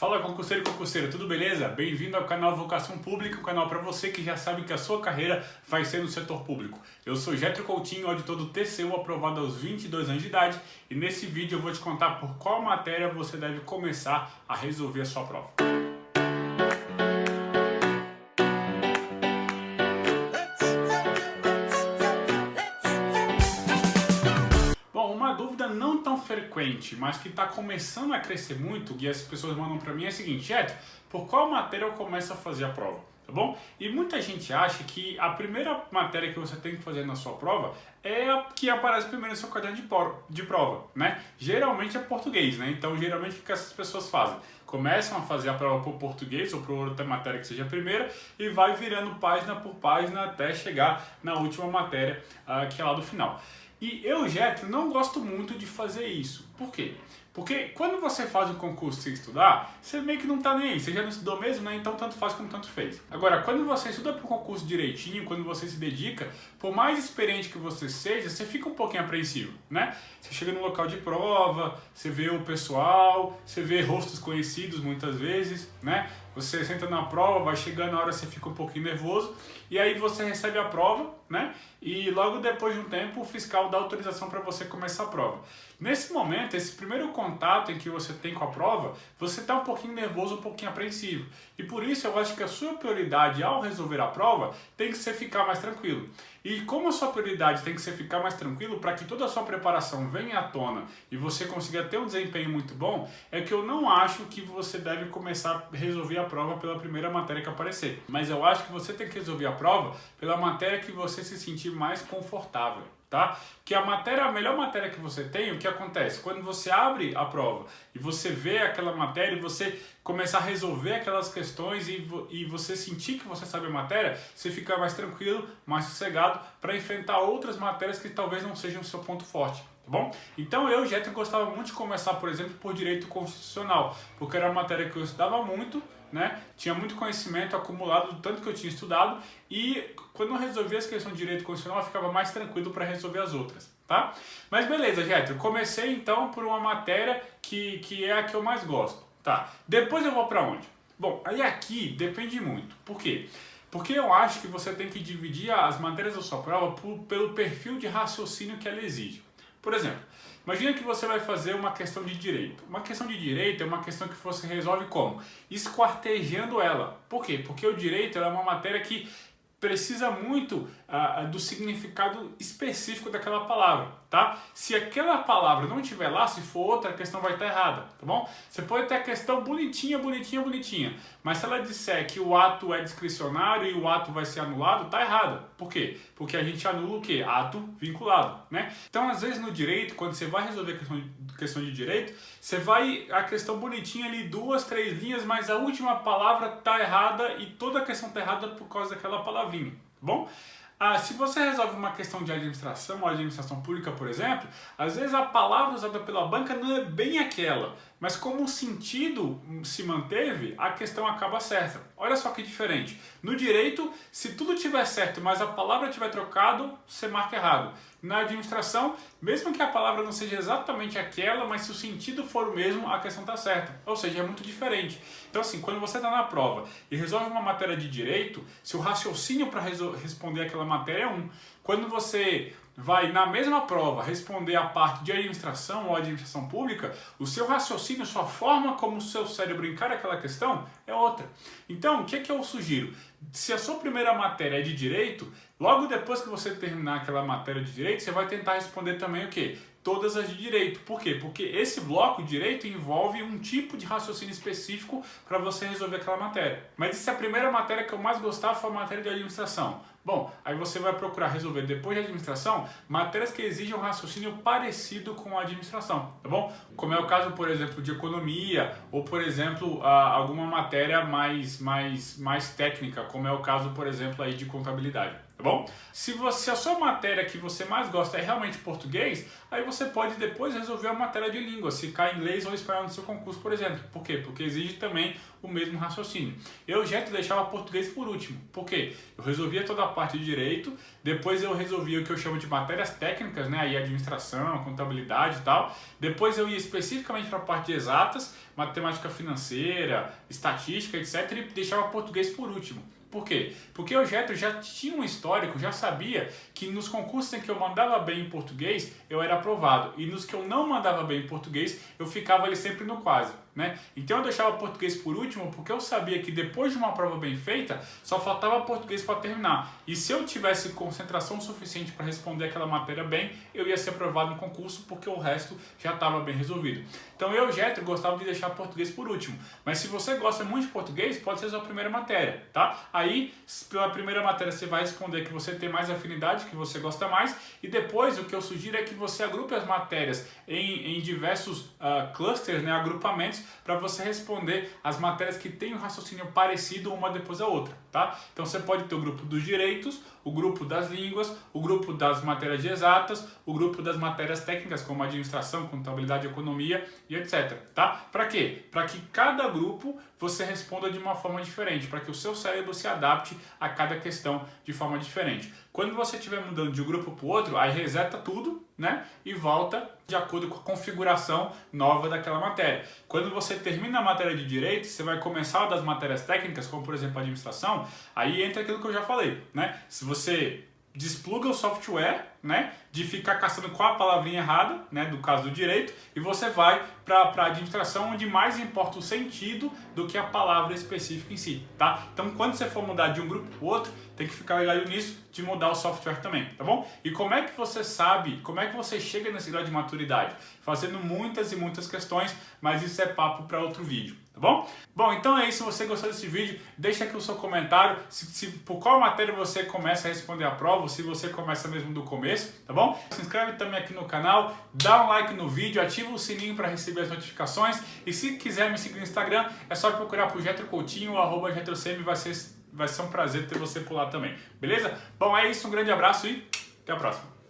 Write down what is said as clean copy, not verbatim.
Fala concurseiro e concurseira, tudo beleza? Bem-vindo ao canal Vocação Pública, um canal para você que já sabe que a sua carreira vai ser no setor público. Eu sou Getro Coutinho, auditor do TCU aprovado aos 22 anos de idade, e nesse vídeo eu vou te contar por qual matéria você deve começar a resolver a sua prova. Uma dúvida não tão frequente, mas que está começando a crescer muito, e as pessoas mandam para mim é a seguinte: Getro, por qual matéria eu começo a fazer a prova? Tá bom? E muita gente acha que a primeira matéria que você tem que fazer na sua prova é a que aparece primeiro no seu caderno de prova, né? Geralmente é português, né? Então, geralmente o que essas pessoas fazem? Começam a fazer a prova por português ou por outra matéria que seja a primeira e vai virando página por página até chegar na última matéria, que é lá do final. E eu, Getro, não gosto muito de fazer isso. Por quê? Porque quando você faz um concurso sem estudar, você meio que não tá nem aí. Você já não estudou mesmo, né? Então tanto faz como tanto fez. Agora, quando você estuda para o concurso direitinho, quando você se dedica, por mais experiente que você seja, você fica um pouquinho apreensivo, né? Você chega no local de prova, você vê o pessoal, você vê rostos conhecidos muitas vezes, né? Você senta na prova, vai chegando a hora, você fica um pouquinho nervoso, e aí você recebe a prova, né? E logo depois de um tempo o fiscal dá autorização para você começar a prova. Nesse momento, esse primeiro contato em que você tem com a prova, você está um pouquinho nervoso, um pouquinho apreensivo. E por isso eu acho que a sua prioridade ao resolver a prova tem que ser ficar mais tranquilo. E como a sua prioridade tem que ser ficar mais tranquilo para que toda a sua preparação venha à tona e você consiga ter um desempenho muito bom, é que eu não acho que você deve começar a resolver a prova pela primeira matéria que aparecer. Mas eu acho que você tem que resolver a prova pela matéria que você se sentir mais confortável. Tá? Que a melhor matéria que você tem, o que acontece? Quando você abre a prova e você vê aquela matéria e você começar a resolver aquelas questões e você sentir que você sabe a matéria, você fica mais tranquilo, mais sossegado para enfrentar outras matérias que talvez não sejam o seu ponto forte. Tá bom? Então eu, Getro, gostava muito de começar, por exemplo, por direito constitucional, porque era uma matéria que eu estudava muito, né? Tinha muito conhecimento acumulado do tanto que eu tinha estudado, e quando eu resolvia as questões de direito constitucional eu ficava mais tranquilo para resolver as outras, tá? Mas beleza, Getro, comecei então por uma matéria que é a que eu mais gosto, tá? Depois eu vou para onde? Bom, aí aqui depende muito. Por quê? Porque eu acho que você tem que dividir as matérias da sua prova pelo perfil de raciocínio que ela exige. Por exemplo, imagina que você vai fazer uma questão de direito. Uma questão de direito é uma questão que você resolve como? Esquartejando ela. Por quê? Porque o direito é uma matéria que precisa muito do significado específico daquela palavra, tá? Se aquela palavra não estiver lá, se for outra, a questão vai estar errada, tá bom? Você pode ter a questão bonitinha, bonitinha, bonitinha, mas se ela disser que o ato é discricionário e o ato vai ser anulado, tá errada. Por quê? Porque a gente anula o quê? Ato vinculado, né? Então, às vezes no direito, quando você vai resolver questão de direito, você vai a questão bonitinha ali, 2, 3 linhas, mas a última palavra tá errada e toda a questão tá errada por causa daquela palavrinha, tá bom? Se você resolve uma questão de administração ou administração pública, por exemplo, às vezes a palavra usada pela banca não é bem aquela, mas como o sentido se manteve, a questão acaba certa. Olha só que diferente. No direito, se tudo tiver certo, mas a palavra tiver trocado, você marca errado. Na administração, mesmo que a palavra não seja exatamente aquela, mas se o sentido for o mesmo, a questão está certa. Ou seja, é muito diferente. Então assim, quando você está na prova e resolve uma matéria de direito, seu raciocínio para responder aquela matéria é um. Quando você vai na mesma prova responder a parte de administração ou administração pública, o seu raciocínio, sua forma como o seu cérebro encara aquela questão é outra. Então, o que eu sugiro? Se a sua primeira matéria é de direito, logo depois que você terminar aquela matéria de direito, você vai tentar responder também o quê? Todas as de direito. Por quê? Porque esse bloco de direito envolve um tipo de raciocínio específico para você resolver aquela matéria. Mas se a primeira matéria que eu mais gostava foi a matéria de administração, bom, aí você vai procurar resolver depois de administração matérias que exijam um raciocínio parecido com a administração, tá bom? Como é o caso, por exemplo, de economia ou, por exemplo, alguma matéria mais técnica, como é o caso, por exemplo, aí de contabilidade. Tá tá bom? Se a sua matéria que você mais gosta é realmente português, aí você pode depois resolver a matéria de língua, se cai inglês ou espanhol no seu concurso, por exemplo. Por quê? Porque exige também o mesmo raciocínio. Eu já deixava português por último. Por quê? Eu resolvia toda a parte de direito, depois eu resolvia o que eu chamo de matérias técnicas, né? Aí administração, contabilidade e tal. Depois eu ia especificamente para a parte de exatas, matemática financeira, estatística, etc. E deixava português por último. Por quê? Porque o Getro já tinha um histórico, já sabia que nos concursos em que eu mandava bem em português, eu era aprovado. E nos que eu não mandava bem em português, eu ficava ali sempre no quase, né? Então eu deixava português por último porque eu sabia que depois de uma prova bem feita, só faltava português para terminar. E se eu tivesse concentração suficiente para responder aquela matéria bem, eu ia ser aprovado no concurso porque o resto já estava bem resolvido. Então eu, Getro, gostava de deixar português por último. Mas se você gosta muito de português, pode ser a sua primeira matéria, tá? Aí, pela primeira matéria, você vai responder que você tem mais afinidade, que você gosta mais. E depois, o que eu sugiro é que você agrupe as matérias em diversos clusters, né, agrupamentos, para você responder as matérias que têm um raciocínio parecido uma depois da outra, tá? Então você pode ter o grupo dos direitos, o grupo das línguas, o grupo das matérias de exatas, o grupo das matérias técnicas como administração, contabilidade, economia e etc, tá? Para quê? Para que cada grupo você responda de uma forma diferente, para que o seu cérebro se adapte a cada questão de forma diferente. Quando você estiver mudando de um grupo para o outro, aí reseta tudo, né? E volta de acordo com a configuração nova daquela matéria. Quando você termina a matéria de direito, você vai começar das matérias técnicas, como por exemplo a administração, aí entra aquilo que eu já falei, né? Se você despluga o software, né, de ficar caçando qual a palavrinha errada, né, do caso do direito, e você vai para a administração, onde mais importa o sentido do que a palavra específica em si, tá? Então, quando você for mudar de um grupo para o outro, tem que ficar ligado nisso, de mudar o software também, tá bom? E como é que você sabe, como é que você chega nesse grau de maturidade? Fazendo muitas e muitas questões, mas isso é papo para outro vídeo, tá bom? Bom, então é isso. Se você gostou desse vídeo, deixa aqui o seu comentário, por qual matéria você começa a responder a prova, ou se você começa mesmo do começo, tá bom? Se inscreve também aqui no canal, dá um like no vídeo, ativa o sininho para receber as notificações, e se quiser me seguir no Instagram, é só procurar por Getro Coutinho, @GetroCM, vai ser um prazer ter você por lá também, beleza? Bom, é isso, um grande abraço e até a próxima.